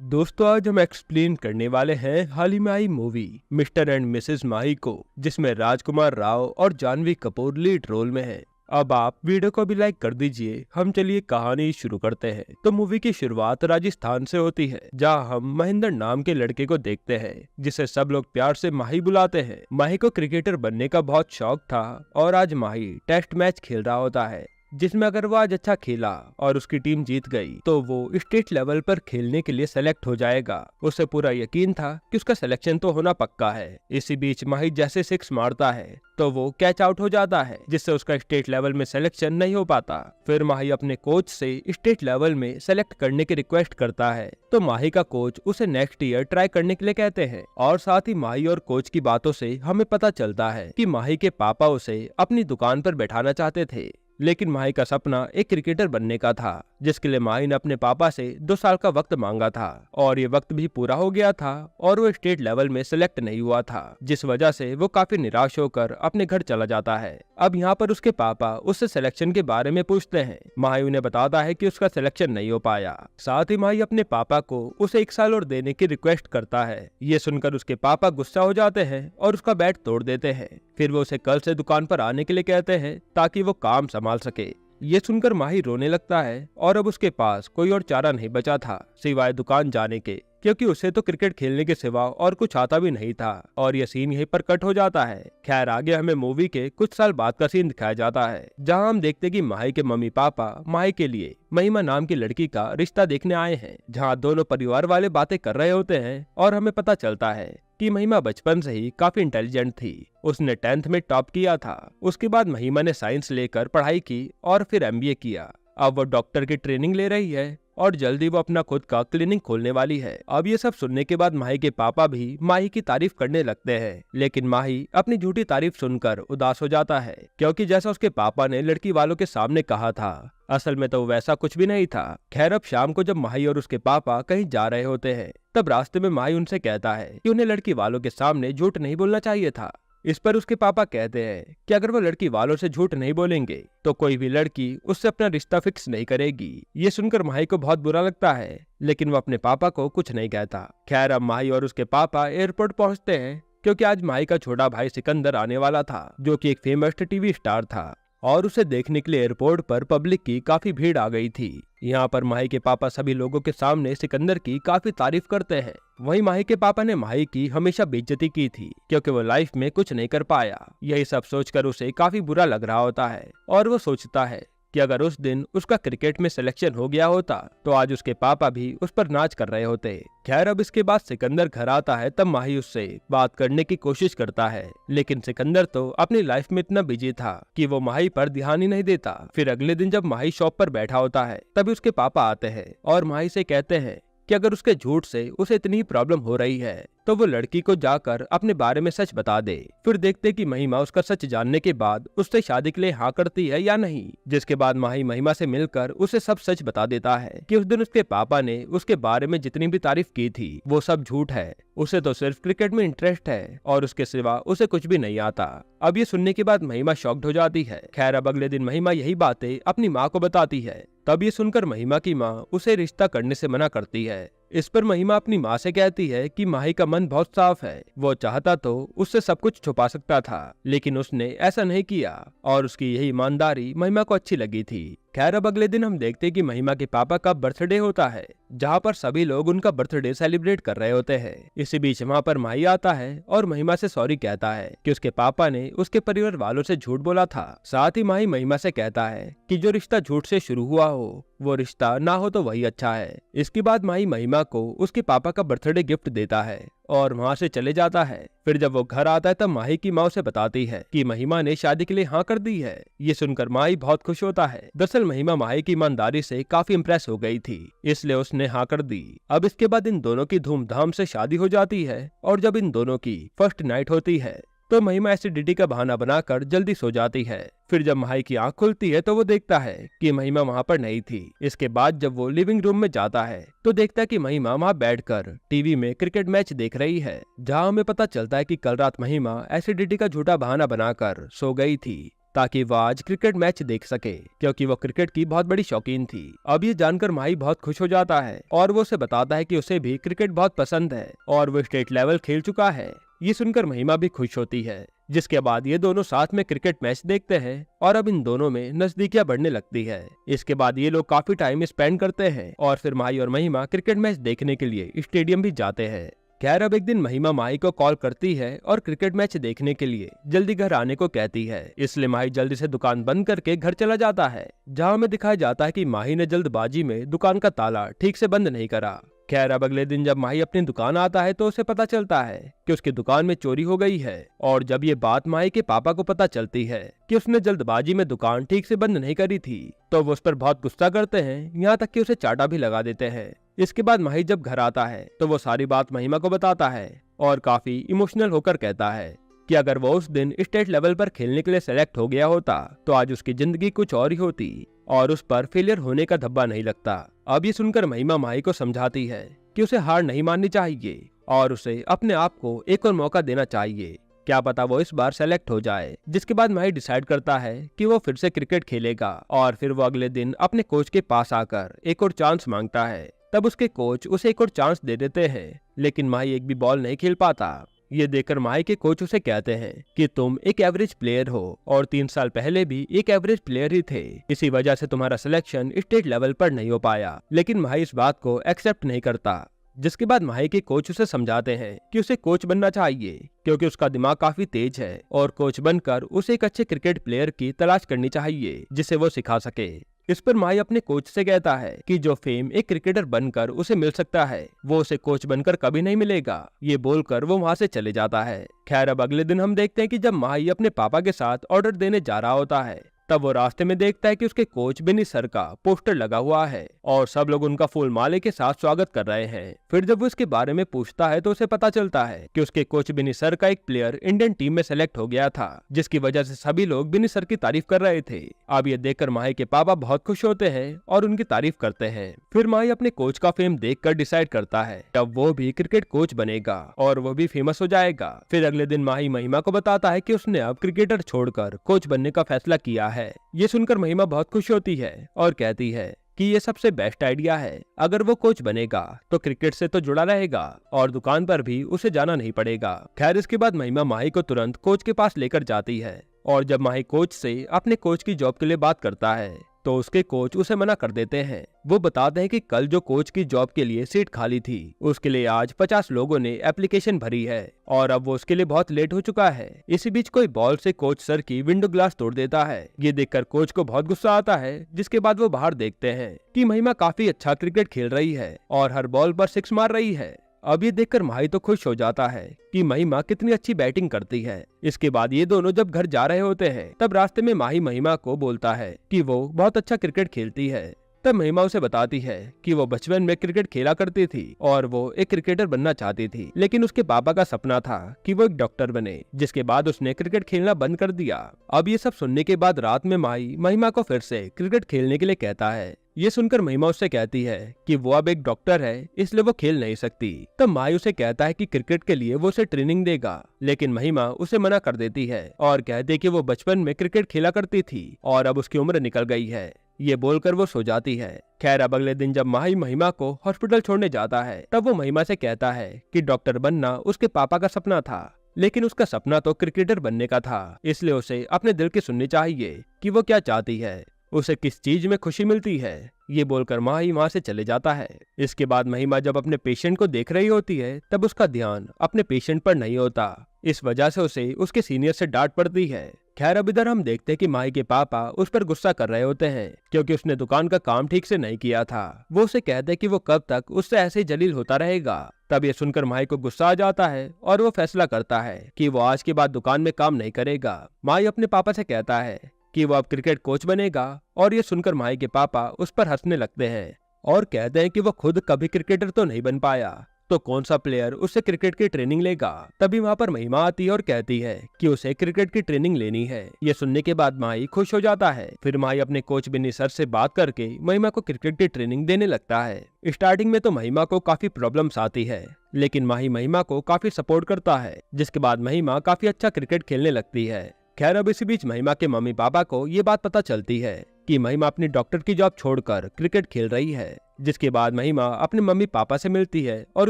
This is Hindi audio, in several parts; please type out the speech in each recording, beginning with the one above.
दोस्तों आज हम एक्सप्लेन करने वाले हैं हाल ही में आई मूवी मिस्टर एंड मिसेस माही को, जिसमें राजकुमार राव और जानवी कपूर लीड रोल में हैं। अब आप वीडियो को भी लाइक कर दीजिए। हम चलिए कहानी शुरू करते हैं। तो मूवी की शुरुआत राजस्थान से होती है, जहां हम महेंद्र नाम के लड़के को देखते हैं, जिसे सब लोग प्यार से माही बुलाते हैं। माही को क्रिकेटर बनने का बहुत शौक था और आज माही टेस्ट मैच खेल रहा होता है, जिसमें अगर वो आज अच्छा खेला और उसकी टीम जीत गई तो वो स्टेट लेवल पर खेलने के लिए सेलेक्ट हो जाएगा। उसे पूरा यकीन था कि उसका सिलेक्शन तो होना पक्का है। इसी बीच माही जैसे सिक्स मारता है तो वो कैच आउट हो जाता है, जिससे उसका स्टेट लेवल में सिलेक्शन नहीं हो पाता। फिर माही अपने कोच से स्टेट लेवल में सेलेक्ट करने की रिक्वेस्ट करता है, तो माही का कोच उसे नेक्स्ट ईयर ट्राई करने के लिए कहते हैं। और साथ ही माही और कोच की बातों से हमें पता चलता है कि माही के पापा उसे अपनी दुकान पर बैठाना चाहते थे, लेकिन माही का सपना एक क्रिकेटर बनने का था, जिसके लिए माही ने अपने पापा से 2 साल का वक्त मांगा था और ये वक्त भी पूरा हो गया था और वो स्टेट लेवल में सिलेक्ट नहीं हुआ था, जिस वजह से वो काफी निराश होकर अपने घर चला जाता है। अब यहाँ पर उसके पापा उससे सिलेक्शन के बारे में पूछते हैं। माही उन्हें बताता है कि उसका सिलेक्शन नहीं हो पाया। साथ ही माही अपने पापा को उसे 1 साल और देने की रिक्वेस्ट करता है। ये सुनकर उसके पापा गुस्सा हो जाते हैं और उसका बैट तोड़ देते हैं। फिर वो उसे कल से दुकान पर आने के लिए कहते हैं ताकि वो काम संभाल सके। ये सुनकर माही रोने लगता है और अब उसके पास कोई और चारा नहीं बचा था सिवाय दुकान जाने के, क्योंकि उसे तो क्रिकेट खेलने के सिवा और कुछ आता भी नहीं था। और ये सीन यहीं पर कट हो जाता है। खैर आगे हमें मूवी के कुछ साल बाद का सीन दिखाया जाता है, जहां हम देखते कि माही के मम्मी पापा माही के लिए महिमा नाम की लड़की का रिश्ता देखने आए हैं, जहां दोनों परिवार वाले बातें कर रहे होते हैं। और हमें पता चलता है कि महिमा बचपन से ही काफी इंटेलिजेंट थी। उसने 10th में टॉप किया था। उसके बाद महिमा ने साइंस लेकर पढ़ाई की और फिर MBA किया। अब वो डॉक्टर की ट्रेनिंग ले रही है और जल्दी वो अपना खुद का क्लिनिक खोलने वाली है। अब ये सब सुनने के बाद माही के पापा भी माही की तारीफ करने लगते हैं, लेकिन माही अपनी झूठी तारीफ सुनकर उदास हो जाता है, क्योंकि जैसा उसके पापा ने लड़की वालों के सामने कहा था, असल में तो वैसा कुछ भी नहीं था। खैर अब शाम को जब माही और उसके पापा कहीं जा रहे होते हैं, तब रास्ते में माही उनसे कहता है कि उन्हें लड़की वालों के सामने झूठ नहीं बोलना चाहिए था। इस पर उसके पापा कहते हैं कि अगर वो लड़की वालों से झूठ नहीं बोलेंगे तो कोई भी लड़की उससे अपना रिश्ता फिक्स नहीं करेगी। ये सुनकर माही को बहुत बुरा लगता है, लेकिन वो अपने पापा को कुछ नहीं कहता। खैर अब माही और उसके पापा एयरपोर्ट पहुंचते हैं, क्योंकि आज माही का छोटा भाई सिकंदर आने वाला था, जो कि एक फेमस टीवी स्टार था, और उसे देखने के लिए एयरपोर्ट पर पब्लिक की काफी भीड़ आ गई थी। यहाँ पर माही के पापा सभी लोगों के सामने सिकंदर की काफी तारीफ करते हैं। वहीं माही के पापा ने माही की हमेशा बेइज्जती की थी, क्योंकि वो लाइफ में कुछ नहीं कर पाया। यही सब सोचकर उसे काफी बुरा लग रहा होता है और वो सोचता है कि अगर उस दिन उसका क्रिकेट में सिलेक्शन हो गया होता तो आज उसके पापा भी उस पर नाच कर रहे होते। खैर अब इसके बाद सिकंदर घर आता है, तब माही उससे बात करने की कोशिश करता है, लेकिन सिकंदर तो अपनी लाइफ में इतना बिजी था कि वो माही पर ध्यान ही नहीं देता। फिर अगले दिन जब माही शॉप पर बैठा होता है, तभी उसके पापा आते हैं और माही से कहते हैं कि अगर उसके झूठ से उसे इतनी प्रॉब्लम हो रही है तो वो लड़की को जाकर अपने बारे में सच बता दे। फिर देखते कि महिमा उसका सच जानने के बाद उससे शादी के लिए हाँ करती है या नहीं, जिसके बाद माही महिमा से मिलकर उसे सब सच बता देता है कि उस दिन उसके पापा ने उसके बारे में जितनी भी तारीफ की थी वो सब झूठ है। उसे तो सिर्फ क्रिकेट में इंटरेस्ट है और उसके सिवा उसे कुछ भी नहीं आता। अब ये सुनने के बाद महिमा शॉक्ड हो जाती है। खैर अब अगले दिन महिमा यही बातें अपनी माँ को बताती है। तब ये सुनकर महिमा की माँ उसे रिश्ता करने से मना करती है। इस पर महिमा अपनी माँ से कहती है कि माही का मन बहुत साफ है, वो चाहता तो उससे सब कुछ छुपा सकता था, लेकिन उसने ऐसा नहीं किया और उसकी यही ईमानदारी महिमा को अच्छी लगी थी। खैर अब अगले दिन हम देखते कि महिमा के पापा का बर्थडे होता है, जहाँ पर सभी लोग उनका बर्थडे सेलिब्रेट कर रहे होते हैं। इसी बीच वहाँ पर माही आता है और महिमा से सॉरी कहता है कि उसके पापा ने उसके परिवार वालों से झूठ बोला था। साथ ही माही महिमा से कहता है कि जो रिश्ता झूठ से शुरू हुआ हो वो रिश्ता ना हो तो वही अच्छा है। इसके बाद माही महिमा को उसके पापा का बर्थडे गिफ्ट देता है और वहाँ से चले जाता है। फिर जब वो घर आता है तब माही की माँ उसे बताती है कि महिमा ने शादी के लिए हाँ कर दी है। ये सुनकर माही बहुत खुश होता है। दरअसल महिमा माही की ईमानदारी से काफी इम्प्रेस हो गई थी, इसलिए उसने हाँ कर दी। अब इसके बाद इन दोनों की धूमधाम से शादी हो जाती है और जब इन दोनों की फर्स्ट नाइट होती है तो महिमा एसिडिटी का बहाना बनाकर जल्दी सो जाती है। फिर जब माही की आंख खुलती है तो वो देखता है कि महिमा वहाँ पर नहीं थी। इसके बाद जब वो लिविंग रूम में जाता है तो देखता है कि महिमा वहाँ बैठकर टीवी में क्रिकेट मैच देख रही है, जहाँ हमें पता चलता है कि कल रात महिमा एसिडिटी का झूठा बहाना बनाकर सो गई थी। ताकि वो आज क्रिकेट मैच देख सके, क्योंकि वो क्रिकेट की बहुत बड़ी शौकीन थी। अब ये जानकर माही बहुत खुश हो जाता है और वो उसे बताता है कि उसे भी क्रिकेट बहुत पसंद है और वो स्टेट लेवल खेल चुका है। ये सुनकर महिमा भी खुश होती है, जिसके बाद ये दोनों साथ में क्रिकेट मैच देखते हैं और अब इन दोनों में नजदीकियां बढ़ने लगती है। इसके बाद ये लोग काफी टाइम स्पेंड करते हैं और फिर माही और महिमा क्रिकेट मैच देखने के लिए स्टेडियम भी जाते हैं। खैर, अब एक दिन महिमा माही को कॉल करती है और क्रिकेट मैच देखने के लिए जल्दी घर आने को कहती है, इसलिए माही जल्दी से दुकान बंद करके घर चला जाता है, जहाँ हमें दिखाया जाता है कि माही ने जल्दबाजी में दुकान का ताला ठीक से बंद नहीं करा। खैर, अब अगले दिन जब माही अपनी दुकान आता है तो उसे पता चलता है कि उसकी दुकान में चोरी हो गई है और जब ये बात माही के पापा को पता चलती है कि उसने जल्दबाजी में दुकान ठीक से बंद नहीं करी थी, तो वो उस पर बहुत गुस्सा करते हैं, यहाँ तक कि उसे चाटा भी लगा देते हैं। इसके बाद माही जब घर आता है तो वो सारी बात महिमा को बताता है और काफी इमोशनल होकर कहता है कि अगर वो उस दिन स्टेट लेवल पर खेलने के लिए सेलेक्ट हो गया होता तो आज उसकी जिंदगी कुछ और ही होती और उस पर फेलियर होने का धब्बा नहीं लगता। अब ये सुनकर महिमा माही को समझाती है कि उसे हार नहीं माननी चाहिए और उसे अपने आप को एक और मौका देना चाहिए, क्या पता वो इस बार सेलेक्ट हो जाए। जिसके बाद माही डिसाइड करता है कि वो फिर से क्रिकेट खेलेगा और फिर वो अगले दिन अपने कोच के पास आकर एक और चांस मांगता है। तब उसके कोच उसे एक और चांस दे देते हैं, लेकिन माही एक भी बॉल नहीं खेल पाता। ये देखकर माही के कोच उसे कहते हैं कि तुम एक एवरेज प्लेयर हो और 3 साल पहले भी एक एवरेज प्लेयर ही थे, इसी वजह से तुम्हारा सिलेक्शन स्टेट लेवल पर नहीं हो पाया। लेकिन माही इस बात को एक्सेप्ट नहीं करता। जिसके बाद माही के कोच उसे समझाते हैं कि उसे कोच बनना चाहिए, क्योंकि उसका दिमाग काफी तेज है और कोच बनकर उसे एक अच्छे क्रिकेट प्लेयर की तलाश करनी चाहिए जिसे वो सिखा सके। इस पर माही अपने कोच से कहता है कि जो फेम एक क्रिकेटर बनकर उसे मिल सकता है वो उसे कोच बनकर कभी नहीं मिलेगा। ये बोलकर वो वहाँ से चले जाता है। खैर, अब अगले दिन हम देखते हैं कि जब माही अपने पापा के साथ ऑर्डर देने जा रहा होता है तब वो रास्ते में देखता है कि उसके कोच बिनी सर का पोस्टर लगा हुआ है और सब लोग उनका फूल माले के साथ स्वागत कर रहे हैं। फिर जब वो इसके बारे में पूछता है तो उसे पता चलता है कि उसके कोच बिनी सर का एक प्लेयर इंडियन टीम में सेलेक्ट हो गया था, जिसकी वजह से सभी लोग बिनी सर की तारीफ कर रहे थे। अब ये देखकर माही के पापा बहुत खुश होते हैं और उनकी तारीफ करते हैं। फिर माही अपने कोच का फेम देखकर डिसाइड करता है तब वो भी क्रिकेट कोच बनेगा और वो भी फेमस हो जाएगा। फिर अगले दिन माही महिमा को बताता है कि उसने अब क्रिकेटर छोड़कर कोच बनने का फैसला किया है। ये सुनकर महिमा बहुत खुश होती है और कहती है कि ये सबसे बेस्ट आइडिया है। अगर वो कोच बनेगा तो क्रिकेट से तो जुड़ा रहेगा और दुकान पर भी उसे जाना नहीं पड़ेगा। खैर, इसके बाद महिमा माही को तुरंत कोच के पास लेकर जाती है और जब माही कोच से अपने कोच की जॉब के लिए बात करता है तो उसके कोच उसे मना कर देते हैं। वो बताते हैं कि कल जो कोच की जॉब के लिए सीट खाली थी उसके लिए आज 50 लोगों ने एप्लीकेशन भरी है और अब वो उसके लिए बहुत लेट हो चुका है। इसी बीच कोई बॉल से कोच सर की विंडो ग्लास तोड़ देता है। ये देखकर कोच को बहुत गुस्सा आता है। जिसके बाद वो बाहर देखते हैं कि महिमा काफी अच्छा क्रिकेट खेल रही है और हर बॉल पर 6 मार रही है। अब ये देखकर माही तो खुश हो जाता है कि महिमा कितनी अच्छी बैटिंग करती है। इसके बाद ये दोनों जब घर जा रहे होते हैं तब रास्ते में माही महिमा को बोलता है कि वो बहुत अच्छा क्रिकेट खेलती है। तब महिमा उसे बताती है कि वो बचपन में क्रिकेट खेला करती थी और वो एक क्रिकेटर बनना चाहती थी, लेकिन उसके पापा का सपना था कि वो एक डॉक्टर बने, जिसके बाद उसने क्रिकेट खेलना बंद कर दिया। अब ये सब सुनने के बाद रात में माही महिमा को फिर से क्रिकेट खेलने के लिए कहता है। ये सुनकर महिमा उससे कहती है कि वो अब एक डॉक्टर है इसलिए वो खेल नहीं सकती। तब माही उसे कहता है कि क्रिकेट के लिए वो उसे ट्रेनिंग देगा, लेकिन महिमा उसे मना कर देती है और कहती है कि वो बचपन में क्रिकेट खेला करती थी और अब उसकी उम्र निकल गई है। ये बोलकर वो सो जाती है। खैर, अब अगले दिन जब माही महिमा को हॉस्पिटल छोड़ने जाता है तब वो महिमा से कहता है कि डॉक्टर बनना उसके पापा का सपना था, लेकिन उसका सपना तो क्रिकेटर बनने का था, इसलिए उसे अपने दिल की सुननी चाहिए कि वो क्या चाहती है, उसे किस चीज में खुशी मिलती है। ये बोलकर माही वहाँ से चले जाता है। इसके बाद महिमा जब अपने पेशेंट को देख रही होती है तब उसका ध्यान अपने पेशेंट पर नहीं होता। इस वजह से उसे उसके सीनियर से डांट पड़ती है। खैर, अब इधर हम देखते हैं कि माही के पापा उस पर गुस्सा कर रहे होते हैं क्योंकि उसने दुकान का काम ठीक से नहीं किया था। वो उसे कहते हैं कि वो कब तक उससे ऐसे ही जलील होता रहेगा। तब ये सुनकर माही को गुस्सा आ जाता है और वो फैसला करता है कि वो आज के बाद दुकान में काम नहीं करेगा। माही अपने पापा से कहता है कि वो अब क्रिकेट कोच बनेगा और ये सुनकर माही के पापा उस पर हंसने लगते हैं और कहते हैं कि वो खुद कभी क्रिकेटर तो नहीं बन पाया तो कौन सा प्लेयर उससे क्रिकेट की ट्रेनिंग लेगा। तभी वहाँ पर महिमा आती है और कहती है कि उसे क्रिकेट की ट्रेनिंग लेनी है। ये सुनने के बाद माही खुश हो जाता है। फिर माही अपने कोच बिन्नी सर से बात करके महिमा को क्रिकेट की ट्रेनिंग देने लगता है। स्टार्टिंग में तो महिमा को काफी प्रॉब्लम्स आती है, लेकिन माही महिमा को काफी सपोर्ट करता है, जिसके बाद महिमा काफी अच्छा क्रिकेट खेलने लगती है। खैर अब इसी बीच महिमा के मम्मी पापा को ये बात पता चलती है कि महिमा अपनी डॉक्टर की जॉब छोड़कर क्रिकेट खेल रही है। जिसके बाद महिमा अपने मम्मी पापा से मिलती है और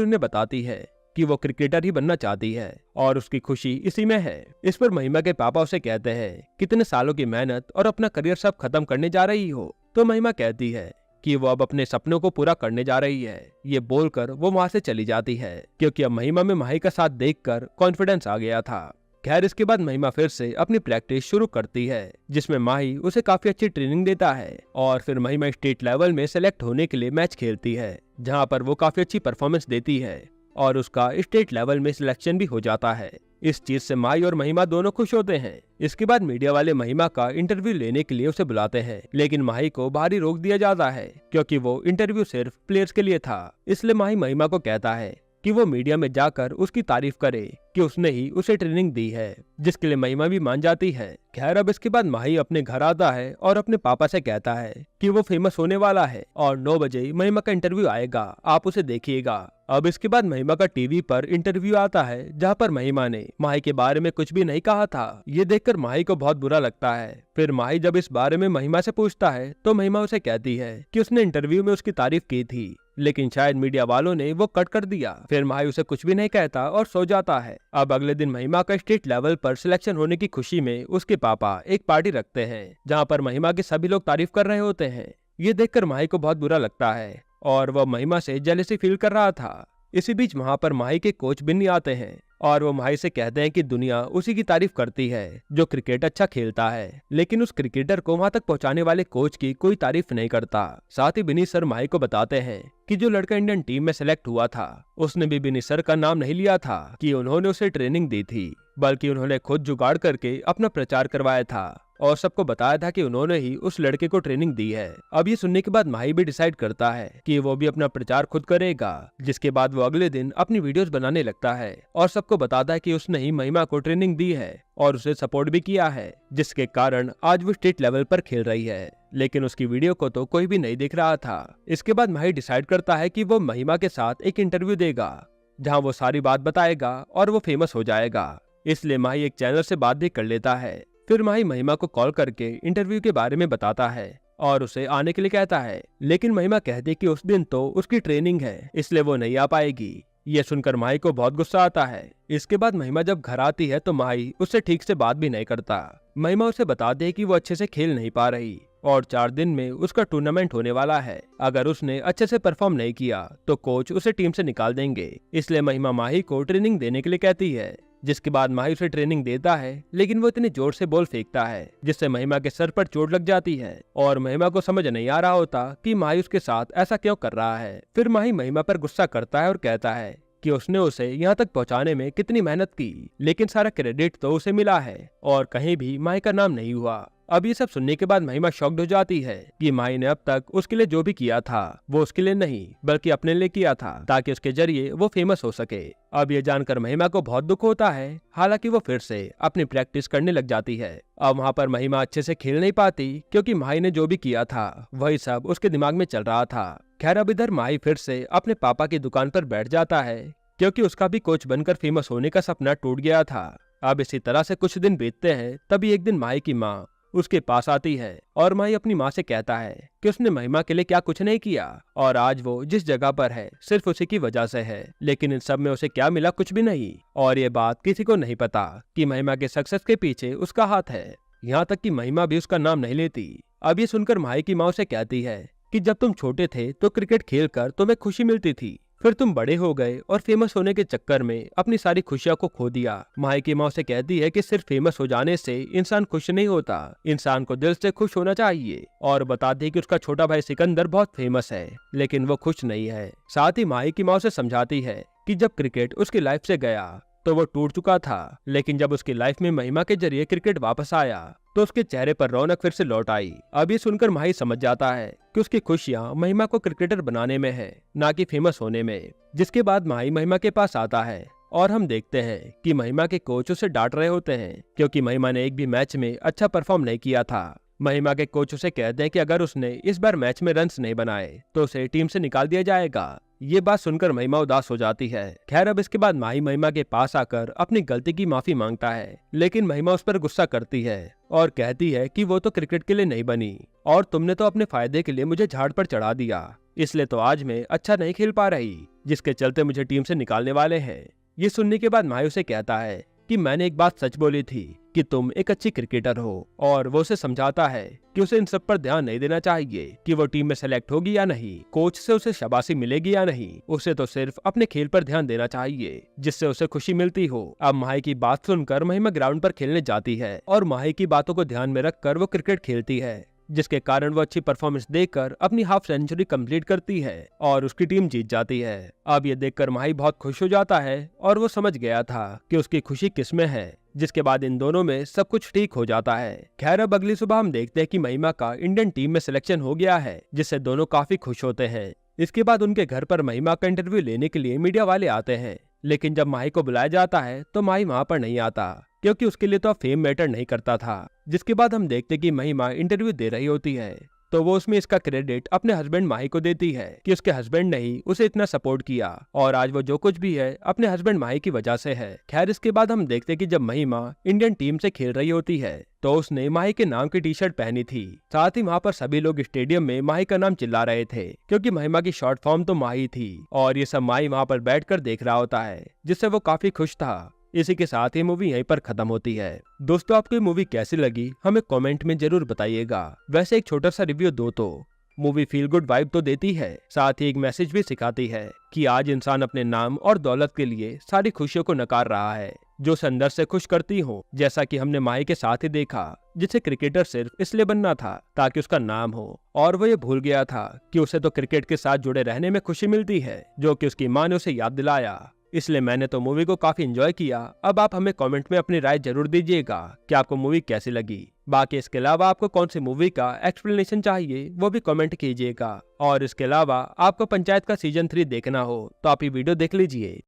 उन्हें बताती है कि वो क्रिकेटर ही बनना चाहती है और उसकी खुशी इसी में है। इस पर महिमा के पापा उसे कहते हैं कितने सालों की मेहनत और अपना करियर सब खत्म करने जा रही हो। तो महिमा कहती है कि वो अब अपने सपनों को पूरा करने जा रही है। ये बोलकर वो वहाँ से चली जाती है क्योंकि अब महिमा में माही का साथ देखकर कॉन्फिडेंस आ गया था। खैर इसके बाद महिमा फिर से अपनी प्रैक्टिस शुरू करती है जिसमें माही उसे काफी अच्छी ट्रेनिंग देता है और फिर महिमा स्टेट लेवल में सेलेक्ट होने के लिए मैच खेलती है जहाँ पर वो काफी अच्छी परफॉर्मेंस देती है और उसका स्टेट लेवल में सिलेक्शन भी हो जाता है। इस चीज से माही और महिमा दोनों खुश होते हैं। इसके बाद मीडिया वाले महिमा का इंटरव्यू लेने के लिए उसे बुलाते हैं लेकिन माही को बाहर ही रोक दिया जाता है क्योंकि वो इंटरव्यू सिर्फ प्लेयर्स के लिए था। इसलिए माही महिमा को कहता है कि वो मीडिया में जाकर उसकी तारीफ करे कि उसने ही उसे ट्रेनिंग दी है, जिसके लिए महिमा भी मान जाती है। खैर अब इसके बाद माही अपने घर आता है और अपने पापा से कहता है कि वो फेमस होने वाला है और 9 बजे महिमा का इंटरव्यू आएगा, आप उसे देखिएगा। अब इसके बाद महिमा का टीवी पर इंटरव्यू आता है जहाँ पर महिमा ने माही के बारे में कुछ भी नहीं कहा था। ये देखकर माही को बहुत बुरा लगता है। फिर माही जब इस बारे में महिमा से पूछता है तो महिमा उसे कहती है कि उसने इंटरव्यू में उसकी तारीफ की थी लेकिन शायद मीडिया वालों ने वो कट कर दिया। फिर माही उसे कुछ भी नहीं कहता और सो जाता है। अब अगले दिन महिमा का स्टेट लेवल पर सिलेक्शन होने की खुशी में उसके पापा एक पार्टी रखते हैं जहाँ पर महिमा के सभी लोग तारीफ कर रहे होते हैं। ये देखकर माही को बहुत बुरा लगता है और वह महिमा से जेलसी फील कर रहा था। इसी बीच वहाँ पर माही के कोच बिन्नी आते हैं और वो माही से कहते हैं कि दुनिया उसी की तारीफ करती है जो क्रिकेट अच्छा खेलता है, लेकिन उस क्रिकेटर को वहाँ तक पहुँचाने वाले कोच की कोई तारीफ नहीं करता। साथ ही बिन्नी सर माही को बताते हैं कि जो लड़का इंडियन टीम में सेलेक्ट हुआ था उसने भी बिन्नी सर का नाम नहीं लिया था कि उन्होंने उसे ट्रेनिंग दी थी, बल्कि उन्होंने खुद जुगाड़ करके अपना प्रचार करवाया था और सबको बताया था कि उन्होंने ही उस लड़के को ट्रेनिंग दी है। अब ये सुनने के बाद माही भी डिसाइड करता है कि वो भी अपना प्रचार खुद करेगा, जिसके बाद वो अगले दिन अपनी वीडियोस बनाने लगता है और सबको बताता है कि उसने ही महिमा को ट्रेनिंग दी है और उसे सपोर्ट भी किया है, जिसके कारण आज वो स्टेट लेवल पर खेल रही है। लेकिन उसकी वीडियो को तो कोई भी नहीं देख रहा था। इसके बाद माही डिसाइड करता है कि वो महिमा के साथ एक इंटरव्यू देगा जहाँ वो सारी बात बताएगा और वो फेमस हो जाएगा। इसलिए माही एक चैनल से बात भी कर लेता है। फिर माही महिमा को कॉल करके इंटरव्यू के बारे में बताता है और उसे आने के लिए कहता है, लेकिन महिमा कहती है कि उस दिन तो उसकी ट्रेनिंग है इसलिए वो नहीं आ पाएगी। ये सुनकर माही को बहुत गुस्सा आता है। इसके बाद महिमा जब घर आती है तो माही उससे ठीक से बात भी नहीं करता। महिमा उसे बताती है कि वो अच्छे से खेल नहीं पा रही और 4 दिन में उसका टूर्नामेंट होने वाला है। अगर उसने अच्छे से परफॉर्म नहीं किया तो कोच उसे टीम से निकाल देंगे। इसलिए महिमा माही को ट्रेनिंग देने के लिए कहती है, जिसके बाद माही उसे ट्रेनिंग देता है लेकिन वो इतनी जोर से बॉल फेंकता है जिससे महिमा के सर पर चोट लग जाती है और महिमा को समझ नहीं आ रहा होता कि माही उसके साथ ऐसा क्यों कर रहा है। फिर माही महिमा पर गुस्सा करता है और कहता है कि उसने उसे यहाँ तक पहुँचाने में कितनी मेहनत की, लेकिन सारा क्रेडिट तो उसे मिला है और कहीं भी माही का नाम नहीं हुआ। अब ये सब सुनने के बाद महिमा शॉक्ड हो जाती है कि माही ने अब तक उसके लिए जो भी किया था वो उसके लिए नहीं बल्कि अपने लिए किया था ताकि उसके जरिए वो फेमस हो सके। अब ये जानकर महिमा को बहुत दुख होता है। हालांकि वो फिर से अपनी प्रैक्टिस करने लग जाती है। अब वहाँ पर महिमा अच्छे से खेल नहीं पाती क्योंकि माही ने जो भी किया था वही सब उसके दिमाग में चल रहा था। खैर अब इधर माही फिर से अपने पापा की दुकान पर बैठ जाता है क्योंकि उसका भी कोच बनकर फेमस होने का सपना टूट गया था। अब इसी तरह से कुछ दिन बीतते हैं। तभी एक दिन माही की माँ उसके पास आती है और माही अपनी माँ से कहता है कि उसने महिमा के लिए क्या कुछ नहीं किया और आज वो जिस जगह पर है सिर्फ उसी की वजह से है, लेकिन इन सब में उसे क्या मिला, कुछ भी नहीं। और ये बात किसी को नहीं पता कि महिमा के सक्सेस के पीछे उसका हाथ है। यहाँ तक कि महिमा भी उसका नाम नहीं लेती। अब ये सुनकर माही की माँ उसे कहती है कि जब तुम छोटे थे तो क्रिकेट खेल कर तुम्हें खुशी मिलती थी, फिर तुम बड़े हो गए और फेमस होने के चक्कर में अपनी सारी खुशियों को खो दिया। माही की माँ से कहती है कि सिर्फ फेमस हो जाने से इंसान खुश नहीं होता, इंसान को दिल से खुश होना चाहिए। और बताती है कि उसका छोटा भाई सिकंदर बहुत फेमस है लेकिन वो खुश नहीं है। साथ ही माही की माँ से समझाती है कि जब क्रिकेट उसकी लाइफ से गया तो वो टूट चुका था, लेकिन जब उसकी लाइफ में महिमा के जरिए क्रिकेट वापस आया तो उसके चेहरे पर रौनक फिर से लौट आई। अब ये सुनकर माही समझ जाता है कि उसकी खुशियां महिमा को क्रिकेटर बनाने में है, ना कि फेमस होने में। जिसके बाद माही महिमा के पास आता है और हम देखते हैं कि महिमा के कोच उसे डांट रहे होते हैं क्योंकि महिमा ने एक भी मैच में अच्छा परफॉर्म नहीं किया था। महिमा के कोच उसे कहते हैं कि अगर उसने इस बार मैच में रन्स नहीं बनाए तो उसे टीम से निकाल दिया जाएगा। ये बात सुनकर महिमा उदास हो जाती है। खैर अब इसके बाद माही महिमा के पास आकर अपनी गलती की माफी मांगता है, लेकिन महिमा उस पर गुस्सा करती है और कहती है कि वो तो क्रिकेट के लिए नहीं बनी और तुमने तो अपने फायदे के लिए मुझे झाड़ पर चढ़ा दिया, इसलिए तो आज मैं अच्छा नहीं खेल पा रही, जिसके चलते मुझे टीम से निकालने वाले हैं। ये सुनने के बाद माही उसे कहता है कि मैंने एक बात सच बोली थी कि तुम एक अच्छी क्रिकेटर हो, और वो उसे समझाता है कि उसे इन सब पर ध्यान नहीं देना चाहिए कि वो टीम में सेलेक्ट होगी या नहीं, कोच से उसे शाबाशी मिलेगी या नहीं, उसे तो सिर्फ अपने खेल पर ध्यान देना चाहिए जिससे उसे खुशी मिलती हो। अब माही की बात सुनकर महिमा ग्राउंड पर खेलने जाती है और माही की बातों को ध्यान में रखकर वो क्रिकेट खेलती है, जिसके कारण वो अच्छी परफॉर्मेंस देकर अपनी हाफ सेंचुरी कंप्लीट करती है और उसकी टीम जीत जाती है। अब ये देखकर माही बहुत खुश हो जाता है और वो समझ गया था कि उसकी खुशी किसमें है, जिसके बाद इन दोनों में सब कुछ ठीक हो जाता है। खैर अब अगली सुबह हम देखते हैं कि महिमा का इंडियन टीम में सिलेक्शन हो गया है, जिससे दोनों काफी खुश होते हैं। इसके बाद उनके घर पर महिमा का इंटरव्यू लेने के लिए मीडिया वाले आते हैं, लेकिन जब माही को बुलाया जाता है तो माही वहाँ पर नहीं आता, क्योंकि उसके लिए तो फेम मैटर नहीं करता था। जिसके बाद हम देखते कि महिमा इंटरव्यू दे रही होती है, तो वो उसमें इसका क्रेडिट अपने हस्बैंड माही को देती है कि उसके हस्बैंड ने ही उसे इतना सपोर्ट किया और आज वो जो कुछ भी है अपने हस्बैंड माही की वजह से है। खैर इसके बाद हम देखते कि जब महिमा इंडियन टीम से खेल रही होती है तो उसने माही के नाम की टी शर्ट पहनी थी। साथ ही वहाँ पर सभी लोग स्टेडियम में माही का नाम चिल्ला रहे थे, क्योंकि महिमा की शॉर्ट फॉर्म तो माही थी और ये सब माही वहाँ पर बैठकर देख रहा होता है, जिससे वो काफी खुश था। इसी के साथ ही मूवी यहीं पर खत्म होती है। दोस्तों आपको ये मूवी कैसी लगी हमें कमेंट में जरूर बताइएगा। वैसे एक छोटा सा रिव्यू दो तो मूवी फील गुड वाइब तो देती है, साथ ही एक मैसेज भी सिखाती है कि आज इंसान अपने नाम और दौलत के लिए सारी खुशियों को नकार रहा है जो उसे अंदर से खुश करती हो, जैसा कि हमने माही के साथ ही देखा, जिसे क्रिकेटर सिर्फ इसलिए बनना था ताकि उसका नाम हो, और वो ये भूल गया था कि उसे तो क्रिकेट के साथ जुड़े रहने में खुशी मिलती है, जो कि उसकी माँ ने उसे याद दिलाया। इसलिए मैंने तो मूवी को काफी एंजॉय किया। अब आप हमें कमेंट में अपनी राय जरूर दीजिएगा कि आपको मूवी कैसी लगी। बाकी इसके अलावा आपको कौन सी मूवी का एक्सप्लेनेशन चाहिए वो भी कमेंट कीजिएगा, और इसके अलावा आपको पंचायत का सीजन 3 देखना हो तो आप ये वीडियो देख लीजिए।